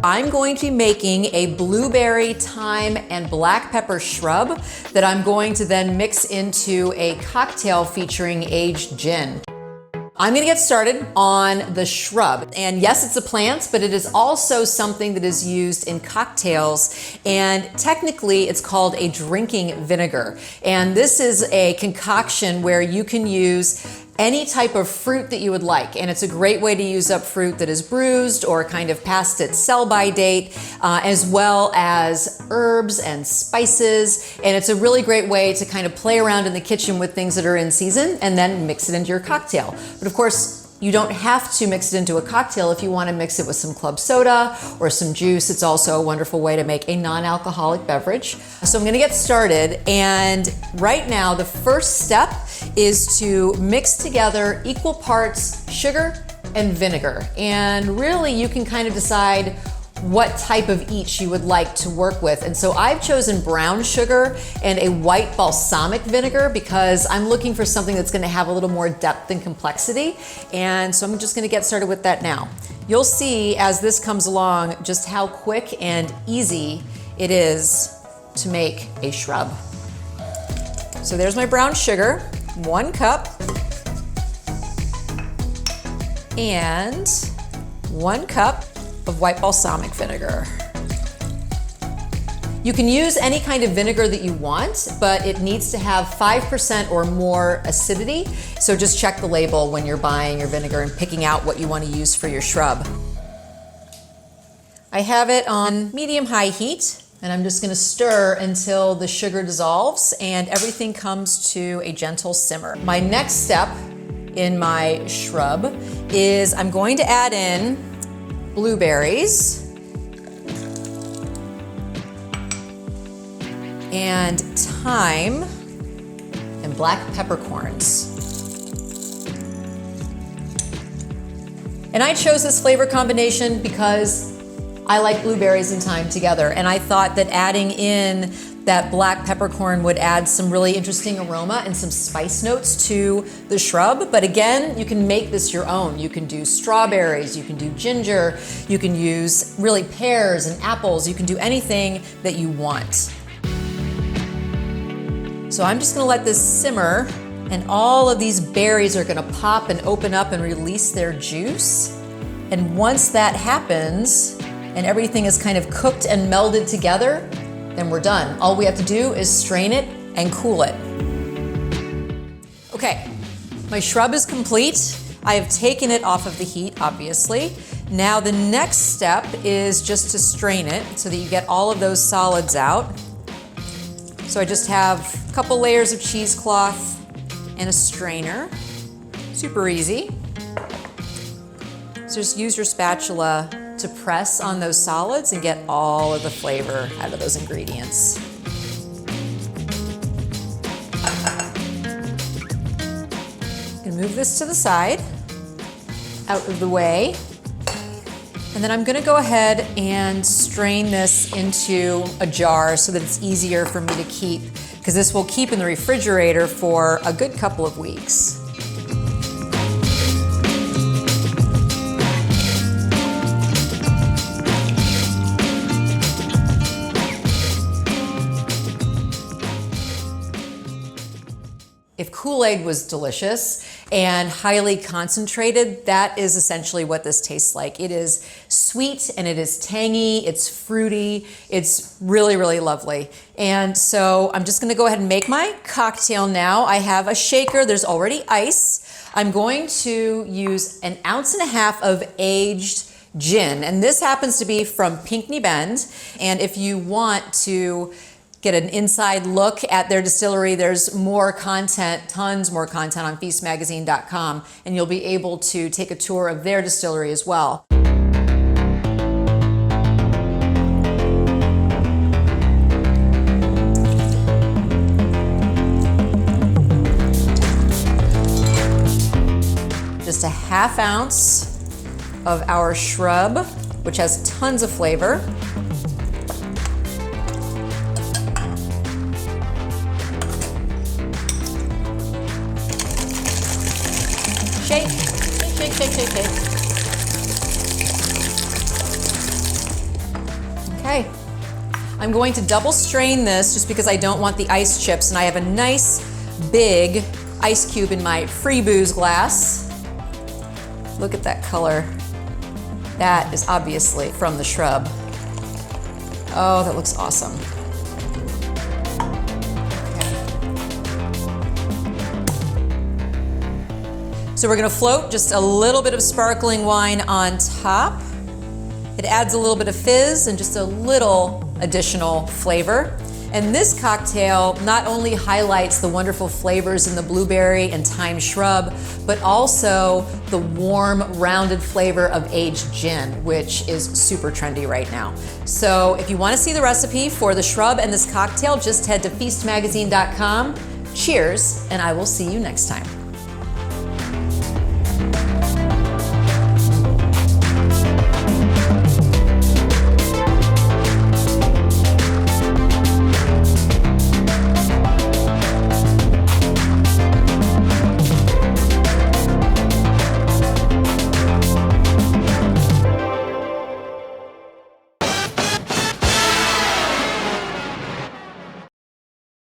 I'm going to be making a blueberry, thyme, and black pepper shrub that I'm going to then mix into a cocktail featuring aged gin. I'm gonna get started on the shrub. And yes, it's a plant, but it is also something that is used in cocktails. And technically it's called a drinking vinegar. And this is a concoction where you can use any type of fruit that you would like. And it's a great way to use up fruit that is bruised or kind of past its sell-by date, as well as herbs and spices. And it's a really great way to kind of play around in the kitchen with things that are in season and then mix it into your cocktail. But of course, you don't have to mix it into a cocktail. If you want to mix it with some club soda or some juice, it's also a wonderful way to make a non-alcoholic beverage. So I'm going to get started, and right now the first step is to mix together equal parts sugar and vinegar. And really you can kind of decide what type of each you would like to work with. And so I've chosen brown sugar and a white balsamic vinegar because I'm looking for something that's going to have a little more depth and complexity. And so I'm just going to get started with that now. You'll see as this comes along just how quick and easy it is to make a shrub. So there's my brown sugar, 1 cup, and 1 cup of white balsamic vinegar. You can use any kind of vinegar that you want, but it needs to have 5% or more acidity. So just check the label when you're buying your vinegar and picking out what you want to use for your shrub. I have it on medium-high heat, and I'm just going to stir until the sugar dissolves and everything comes to a gentle simmer. My next step in my shrub is I'm going to add in blueberries and thyme and black peppercorns. And I chose this flavor combination because I like blueberries and thyme together, and I thought that adding in that black peppercorn would add some really interesting aroma and some spice notes to the shrub. But again, you can make this your own. You can do strawberries, you can do ginger, you can use really pears and apples, you can do anything that you want. So I'm just gonna let this simmer, and all of these berries are gonna pop and open up and release their juice. And once that happens, and everything is kind of cooked and melded together, then we're done. All we have to do is strain it and cool it. Okay, my shrub is complete. I have taken it off of the heat, obviously. Now the next step is just to strain it so that you get all of those solids out. So I just have a couple layers of cheesecloth and a strainer. Super easy. So just use your spatula to press on those solids and get all of the flavor out of those ingredients. And move this to the side, out of the way. And then I'm gonna go ahead and strain this into a jar so that it's easier for me to keep, because this will keep in the refrigerator for a good couple of weeks. If Kool-Aid was delicious and highly concentrated, that is essentially what this tastes like. It is sweet and it is tangy, it's fruity, it's really, really lovely. And so I'm just gonna go ahead and make my cocktail now. I have a shaker, there's already ice. I'm going to use 1.5 ounces of aged gin, and this happens to be from Pinckney Bend. And if you want to get an inside look at their distillery, there's more content, tons more content on feastmagazine.com, and you'll be able to take a tour of their distillery as well. Just a 1/2 ounce of our shrub, which has tons of flavor. Shake, shake, shake, shake, shake, shake. I'm going to double strain this just because I don't want the ice chips, and I have a nice big ice cube in my free booze glass. Look at that color. That is obviously from the shrub. Oh, that looks awesome. So we're gonna float just a little bit of sparkling wine on top. It adds a little bit of fizz and just a little additional flavor. And this cocktail not only highlights the wonderful flavors in the blueberry and thyme shrub, but also the warm, rounded flavor of aged gin, which is super trendy right now. So if you want to see the recipe for the shrub and this cocktail, just head to feastmagazine.com. Cheers, and I will see you next time.